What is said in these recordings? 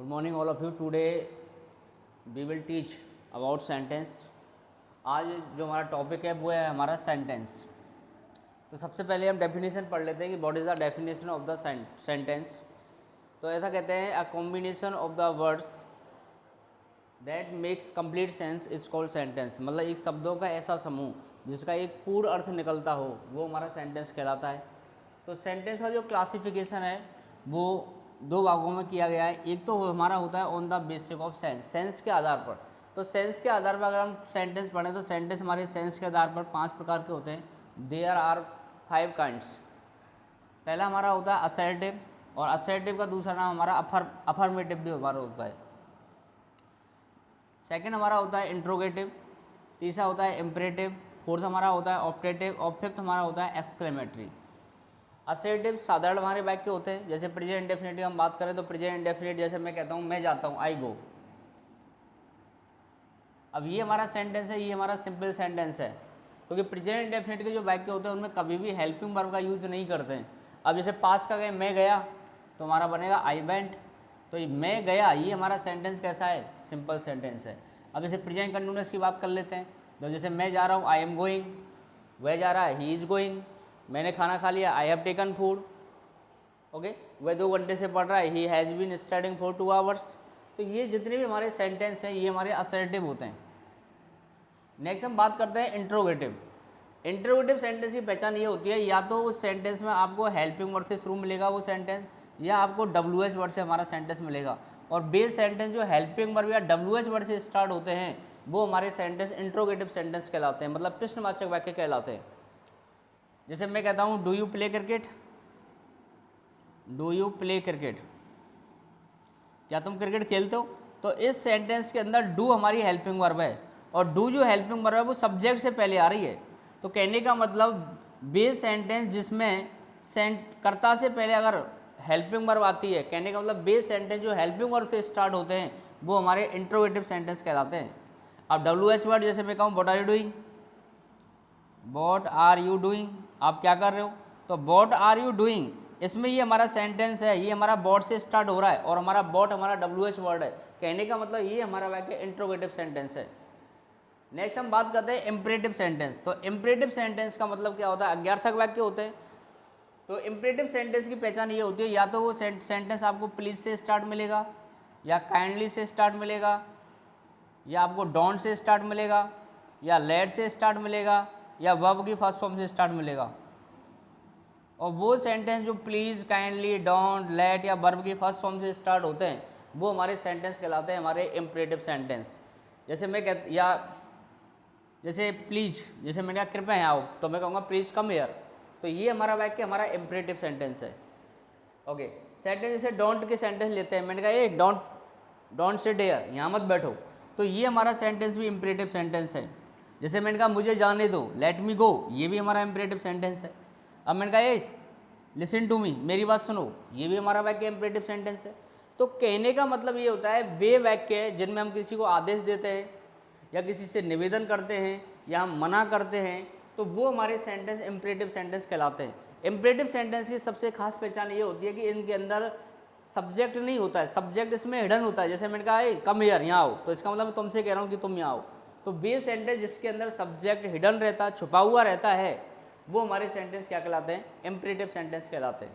Good morning all of you. Today we will teach about sentence. आज जो हमारा topic है वो है हमारा सेंटेंस। तो सबसे पहले हम डेफिनेशन पढ़ लेते हैं कि what is the definition of the sentence. तो ऐसा कहते हैं a combination of the words that makes complete sense is called sentence. मतलब एक शब्दों का ऐसा समूह जिसका एक पूर्ण अर्थ निकलता हो वो हमारा सेंटेंस कहलाता है। तो सेंटेंस का जो क्लासिफिकेशन है वो दो भागों में किया गया है। एक तो हमारा होता है on the basis of sense, sense के आधार पर। तो सेंस के आधार पर अगर हम सेंटेंस पढ़ें तो सेंटेंस हमारे सेंस के आधार पर 5 प्रकार के होते हैं। There are 5 kinds. पहला हमारा होता है असर्टिव, और असर्टिव का दूसरा नाम हमारा अफर्मेटिव भी हमारा होता है। सेकंड हमारा होता है इंट्रोगेटिव, तीसरा होता है इम्परेटिव, फोर्थ हमारा होता है ऑप्टेटिव, और फिफ्थ हमारा होता है एक्सक्लेमेटरी। असर्टिव साधारण हमारे वाक्य होते हैं, जैसे प्रेजेंट इंडेफिनिट की हम बात करें तो प्रेजेंट इंडेफिनिट जैसे मैं कहता हूँ मैं जाता हूँ, आई गो। अब ये हमारा सेंटेंस है, ये हमारा सिंपल सेंटेंस है, क्योंकि प्रेजेंट इंडेफिनिट के जो वाक्य होते हैं उनमें कभी भी हेल्पिंग वर्ब का यूज नहीं करते हैं। अब जैसे पास का गए मैं गया तो हमारा बनेगा आई वेंट। तो ये मैं गया ये हमारा सेंटेंस कैसा है, सिंपल सेंटेंस है। अब जैसे प्रेजेंट कंटिन्यूअस की बात कर लेते हैं, तो जैसे मैं जा रहा हूँ आई एम गोइंग, वह जा रहा है ही इज़ गोइंग, मैंने खाना खा लिया I have taken food, okay, वह 2 घंटे से पढ़ रहा है he has been studying for 2 hours. तो ये जितने भी हमारे सेंटेंस हैं ये हमारे असर्टिव होते हैं। नेक्स्ट हम बात करते हैं इंट्रोगेटिव। इंट्रोगेटिव सेंटेंस की पहचान ये होती है या तो उस सेंटेंस में आपको हेल्पिंग वर्ड से शुरू मिलेगा वो सेंटेंस, या आपको WH वर्ड से हमारा सेंटेंस मिलेगा। और बेस सेंटेंस जो हेल्पिंग वर्ब या WH वर्ड से स्टार्ट होते हैं वो हमारे सेंटेंस इंट्रोगेटिव सेंटेंस कहलाते हैं, मतलब प्रश्नवाचक वाक्य कहलाते हैं। जैसे मैं कहता हूँ do you play cricket, do you play cricket, क्या तुम क्रिकेट खेलते हो? तो इस सेंटेंस के अंदर डू हमारी हेल्पिंग वर्ब है, और डू जो हेल्पिंग वर्ब है वो सब्जेक्ट से पहले आ रही है। तो कहने का मतलब बेस सेंटेंस जिसमें कर्ता से पहले अगर हेल्पिंग वर्ब आती है, कहने का मतलब बेस सेंटेंस जो हेल्पिंग वर्ब से स्टार्ट होते हैं वो हमारे इंट्रोगेटिव सेंटेंस कहलाते हैं। अब WH वर्ड जैसे मैं कहूँ what are you doing, what are you doing, आप क्या कर रहे हो? तो व्हाट आर यू डूइंग इसमें ये हमारा सेंटेंस है, ये हमारा बॉट से स्टार्ट हो रहा है, और हमारा बॉट हमारा WH वर्ड है। कहने का मतलब ये हमारा वाक्य इंट्रोगेटिव सेंटेंस है। नेक्स्ट हम बात करते हैं इम्परेटिव सेंटेंस। तो इम्परेटिव सेंटेंस का मतलब क्या होता है, अज्ञार्थक वाक्य होते हैं। तो इम्परेटिव सेंटेंस की पहचान ये होती है या तो वो सेंटेंस आपको प्लीज से स्टार्ट मिलेगा, या काइंडली से स्टार्ट मिलेगा, या आपको डोंट से स्टार्ट मिलेगा, या लेट से स्टार्ट मिलेगा, या वर्ब की फर्स्ट फॉर्म से स्टार्ट मिलेगा। और वो सेंटेंस जो प्लीज़, काइंडली, डोंट, लेट या वर्ब की फर्स्ट फॉर्म से स्टार्ट होते हैं वो हमारे सेंटेंस कहलाते हैं, हमारे इम्परेटिव सेंटेंस। जैसे मैं या जैसे प्लीज़, जैसे मैंने कहा कृपया यहाँ आओ, तो मैं कहूँगा प्लीज़ कम हियर। तो ये हमारा वाक्य हमारा इम्परेटिव सेंटेंस है। ओके, सेंटेंस जैसे डोंट के सेंटेंस लेते हैं, मैंने कहा ये डोंट सिट हियर, यहाँ मत बैठो, तो ये हमारा सेंटेंस भी इम्परेटिव सेंटेंस है। जैसे मैंने कहा मुझे जाने दो, लेट मी गो, ये भी हमारा इम्परेटिव सेंटेंस है। अब मैंने कहा ये लिसन टू मी, मेरी बात सुनो, ये भी हमारा वाक्य इम्परेटिव सेंटेंस है। तो कहने का मतलब ये होता है वे वाक्य जिनमें हम किसी को आदेश देते हैं, या किसी से निवेदन करते हैं, या हम मना करते हैं, तो वो हमारे सेंटेंस इम्परेटिव सेंटेंस कहलाते हैं। इम्परेटिव सेंटेंस की सबसे खास पहचान ये होती है कि इनके अंदर सब्जेक्ट नहीं होता है, सब्जेक्ट इसमें हिडन होता है। जैसे मैंने कहा कम हियर, यहाँ आओ, तो इसका मतलब मैं तुमसे कह रहा हूँ कि तुम यहाँ आओ। तो बेस सेंटेंस जिसके अंदर सब्जेक्ट हिडन रहता है, छुपा हुआ रहता है, वो हमारे सेंटेंस क्या कहलाते हैं, इम्परेटिव सेंटेंस कहलाते हैं।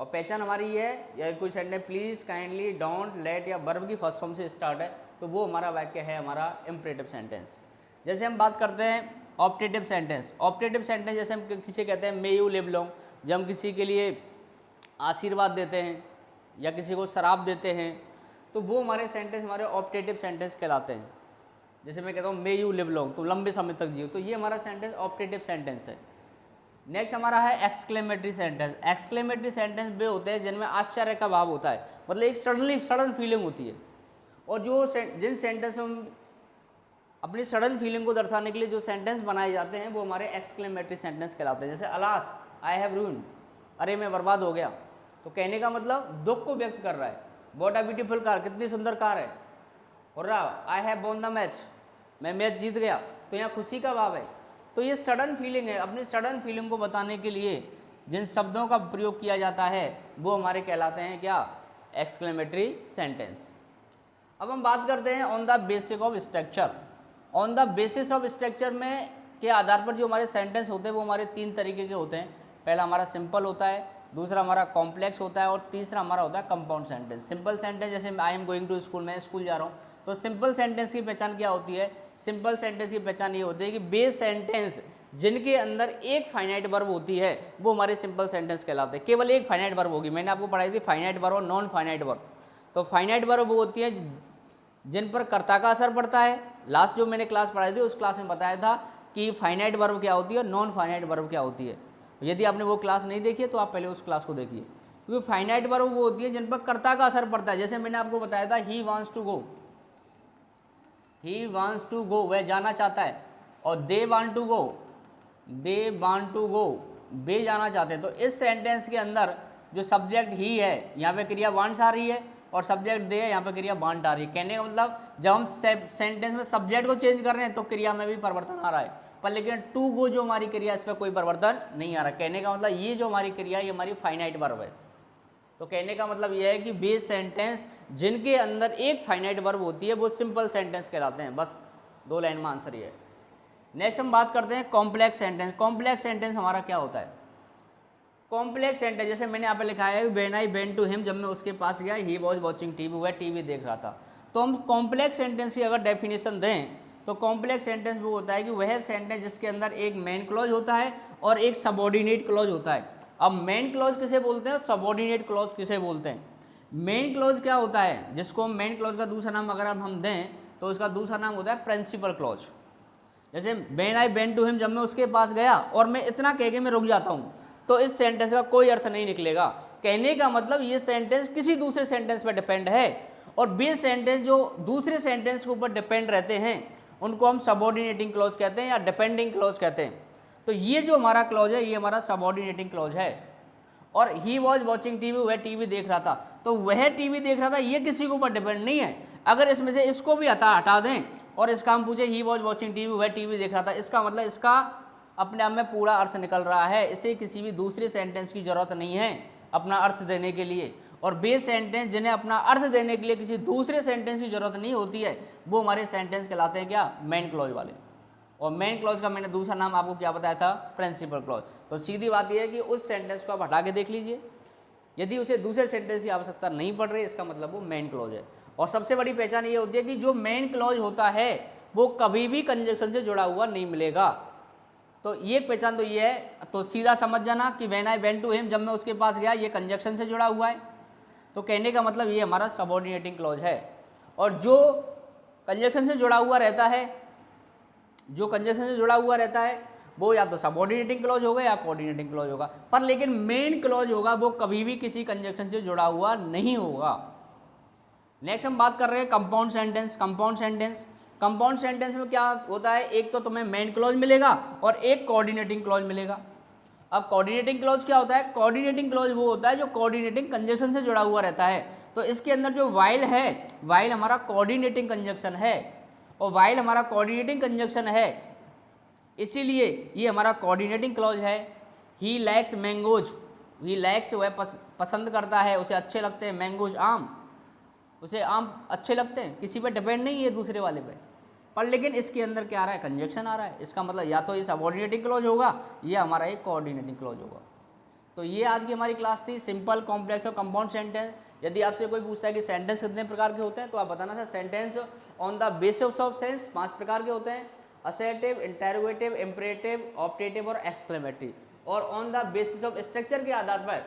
और पहचान हमारी ये है, या कोई sentence please, kindly, don't, let या वर्ब की फर्स्ट फॉर्म से स्टार्ट है, तो वो हमारा वाक्य है हमारा इम्परेटिव सेंटेंस। जैसे हम बात करते हैं ऑप्टेटिव सेंटेंस। ऑप्टेटिव सेंटेंस जैसे हम किसी कहते हैं मे यू लिव लॉन्ग, जब हम किसी के लिए आशीर्वाद देते हैं या किसी को शराब देते हैं, तो वो हमारे सेंटेंस हमारे ऑप्टेटिव सेंटेंस कहलाते हैं। जैसे मैं कहता हूँ मे यू लिव लॉन्ग, तो लंबे समय तक जियो, तो ये हमारा सेंटेंस ऑप्टेटिव सेंटेंस है। नेक्स्ट हमारा है एक्सक्लेमेटरी सेंटेंस। एक्सक्लेमेटरी सेंटेंस वे होते हैं जिनमें आश्चर्य का भाव होता है, मतलब एक सडन फीलिंग होती है। और जो जिन सेंटेंस में अपनी सडन फीलिंग को दर्शाने के लिए जो सेंटेंस बनाए जाते हैं वो हमारे एक्सक्लेमेटरी सेंटेंस कहलाते हैं। जैसे अलास आई हैव रूइंड, अरे मैं बर्बाद हो गया, तो कहने का मतलब दुख को व्यक्त कर रहा है। व्हाट अ ब्यूटीफुल कार, कितनी सुंदर कार है। और रहा I have won the match, मैं मैच जीत गया, तो यहाँ खुशी का भाव है। तो ये सडन फीलिंग है, अपनी सडन फीलिंग को बताने के लिए जिन शब्दों का प्रयोग किया जाता है वो हमारे कहलाते हैं क्या, एक्सक्लेमेटरी सेंटेंस। अब हम बात करते हैं on the basis of structure. On the basis of structure में के आधार पर जो हमारे सेंटेंस होते हैं वो हमारे 3 तरीके के होते हैं। पहला हमारा सिंपल होता है, दूसरा हमारा कॉम्प्लेक्स होता है और तीसरा हमारा होता है कंपाउंड सेंटेंस। सिंपल सेंटेंस जैसे I am going to school, मैं स्कूल जा रहा हूँ, तो सिंपल सेंटेंस की पहचान क्या होती है? सिंपल सेंटेंस की पहचान ये होती है कि बेस सेंटेंस जिनके अंदर एक फाइनाइट वर्ब होती है वो हमारे सिंपल सेंटेंस कहलाते हैं। केवल एक फाइनाइट वर्ब होगी। मैंने आपको पढ़ाई थी फाइनाइट वर्ब और नॉन फाइनाइट वर्ब। तो फाइनाइट वर्ब वो होती है जिन पर कर्ता का असर पड़ता है। लास्ट जो मैंने क्लास पढ़ाई थी उस क्लास में बताया था कि फाइनाइट वर्ब क्या होती है, नॉन फाइनाइट वर्ब क्या होती है। यदि आपने वो क्लास नहीं देखी है तो आप पहले उस क्लास को देखिए, क्योंकि फाइनाइट वर्ब वो होती है जिन पर कर्ता का असर पड़ता है। जैसे मैंने आपको बताया था he wants to go, he wants to go, वह जाना चाहता है। और they want to go, they want to go, वे जाना चाहते हैं। तो इस सेंटेंस के अंदर जो सब्जेक्ट ही है, यहाँ पे क्रिया वांट्स आ रही है और सब्जेक्ट दे है, यहाँ पे क्रिया वांट आ रही है। कहने का मतलब जब हम सेंटेंस में सब्जेक्ट को चेंज कर रहे हैं तो क्रिया में भी परिवर्तन आ रहा है, पर लेकिन टू गो जो हमारी क्रिया इस पर कोई परिवर्तन नहीं आ रहा। कहने का मतलब ये जो हमारी क्रिया ये हमारी फाइनाइट वर्ब है। तो कहने का मतलब ये है कि बेस सेंटेंस जिनके अंदर एक फाइनाइट वर्ब होती है वो सिंपल सेंटेंस कहलाते हैं। बस 2 लाइन में आंसर ये है। नेक्स्ट हम बात करते हैं कॉम्प्लेक्स सेंटेंस। कॉम्प्लेक्स सेंटेंस हमारा क्या होता है? कॉम्प्लेक्स सेंटेंस जैसे मैंने यहाँ पे लिखा है when I went to him, जब मैं उसके पास गया, ही वॉज वॉचिंग टीवी, वह टीवी देख रहा था। तो हम कॉम्प्लेक्स सेंटेंस की अगर डेफिनेशन दें तो कॉम्प्लेक्स सेंटेंस वो होता है कि वह सेंटेंस जिसके अंदर एक मेन क्लॉज होता है और एक सबऑर्डिनेट क्लॉज होता है। अब मेन क्लॉज किसे बोलते हैं, सबऑर्डिनेट क्लॉज किसे बोलते हैं? मेन क्लॉज क्या होता है, जिसको हम मेन क्लॉज का दूसरा नाम अगर हम दें तो उसका दूसरा नाम होता है प्रिंसिपल क्लॉज। जैसे when I went to him, जब मैं उसके पास गया और मैं इतना कह के मैं रुक जाता हूँ, तो इस सेंटेंस का कोई अर्थ नहीं निकलेगा। कहने का मतलब ये सेंटेंस किसी दूसरे सेंटेंस पर डिपेंड है, और बेस सेंटेंस जो दूसरे सेंटेंस के ऊपर डिपेंड रहते हैं उनको हम सबऑर्डिनेटिंग क्लॉज कहते हैं या डिपेंडिंग क्लॉज कहते हैं। तो ये जो हमारा क्लॉज है ये हमारा सबऑर्डिनेटिंग क्लॉज है। और ही वॉज वॉचिंग टीवी, वह टीवी देख रहा था, तो वह टीवी देख रहा था ये किसी के ऊपर डिपेंड नहीं है। अगर इसमें से इसको भी हटा दें और इसका हम पूछे ही वॉज वॉचिंग टीवी, वह टीवी देख रहा था, इसका मतलब इसका अपने आप में पूरा अर्थ निकल रहा है। इसे किसी भी दूसरे सेंटेंस की जरूरत नहीं है अपना अर्थ देने के लिए। और बेस सेंटेंस जिन्हें अपना अर्थ देने के लिए किसी दूसरे सेंटेंस की जरूरत नहीं होती है वो हमारे सेंटेंस कहलाते हैं क्या, मेन क्लॉज वाले। और मेन क्लॉज का मैंने दूसरा नाम आपको क्या बताया था, प्रिंसिपल क्लॉज। तो सीधी बात यह है कि उस सेंटेंस को आप हटा के देख लीजिए, यदि उसे दूसरे सेंटेंस की आवश्यकता नहीं पड़ रही इसका मतलब वो मेन क्लॉज है। और सबसे बड़ी पहचान ये होती है कि जो मेन क्लॉज होता है वो कभी भी कंजक्शन से जुड़ा हुआ नहीं मिलेगा। तो ये पहचान तो ये है, तो सीधा समझ जाना कि when I went to him, जब मैं उसके पास गया, ये कंजक्शन से जुड़ा हुआ है। तो कहने का मतलब ये हमारा सबऑर्डिनेटिंग क्लॉज है। और जो कंजक्शन से जुड़ा हुआ रहता है, जो कंजक्शन से जुड़ा हुआ रहता है वो या तो सबऑर्डिनेटिंग क्लॉज होगा या कोऑर्डिनेटिंग क्लॉज होगा, पर लेकिन मेन क्लॉज होगा वो कभी भी किसी कंजक्शन से जुड़ा हुआ नहीं होगा। नेक्स्ट हम बात कर रहे हैं कंपाउंड सेंटेंस। कंपाउंड सेंटेंस में क्या होता है, एक तो तुम्हें मेन क्लॉज मिलेगा और एक कोऑर्डिनेटिंग क्लॉज मिलेगा। अब कोऑर्डिनेटिंग क्लॉज क्या होता है, कोऑर्डिनेटिंग क्लॉज वो होता है जो कोऑर्डिनेटिंग कंजक्शन से जुड़ा हुआ रहता है। तो इसके अंदर जो वाइल है, वाइल हमारा कोऑर्डिनेटिंग कंजक्शन है, और वाइल हमारा कोऑर्डिनेटिंग कंजक्शन है इसीलिए ये हमारा कोऑर्डिनेटिंग क्लॉज है। He likes mangoes, he likes वह पसंद करता है, उसे अच्छे लगते हैं, मैंगोज आम, उसे आम अच्छे लगते हैं, किसी पे डिपेंड नहीं है दूसरे वाले पे। पर लेकिन इसके अंदर क्या आ रहा है, कंजक्शन आ रहा है। इसका मतलब या तो ये सबऑर्डिनेटिंग क्लॉज होगा या हमारा एक कोऑर्डिनेटिंग क्लॉज होगा। तो ये आज की हमारी क्लास थी, सिंपल, कॉम्प्लेक्स और कंपाउंड सेंटेंस। यदि आपसे कोई पूछता है कि सेंटेंस कितने प्रकार के होते हैं तो आप बताना sir sentence on the basis of sense 5 प्रकार के होते हैं, असर्टिव, इंटरोगेटिव, इम्परेटिव, ऑप्टेटिव और एक्सक्लेमेटरी। और on the basis of structure के आधार पर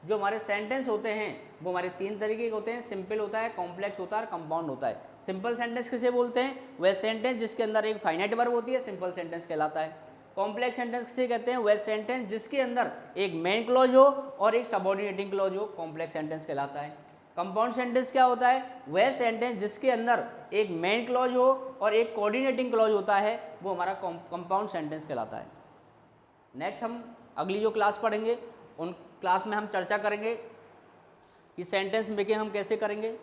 जो हमारे सेंटेंस होते हैं वो हमारे 3 तरीके के होते हैं, सिंपल होता है, कॉम्प्लेक्स होता है और कंपाउंड होता है। सिंपल सेंटेंस किसे बोलते हैं, वह सेंटेंस जिसके अंदर एक फाइनाइट वर्ब होती है, सिंपल सेंटेंस कहलाता है। कॉम्प्लेक्स सेंटेंस किसे कहते हैं, वह सेंटेंस जिसके अंदर एक मेन क्लॉज हो और एक सबऑर्डिनेटिंग क्लॉज हो, कॉम्प्लेक्स सेंटेंस कहलाता है। कंपाउंड सेंटेंस क्या होता है, वह सेंटेंस जिसके अंदर एक मेन क्लॉज हो और एक कोऑर्डिनेटिंग क्लॉज होता है, वो हमारा कंपाउंड सेंटेंस कहलाता है। नेक्स्ट हम अगली जो क्लास पढ़ेंगे उन क्लास में हम चर्चा करेंगे कि सेंटेंस मेकिंग हम कैसे करेंगे।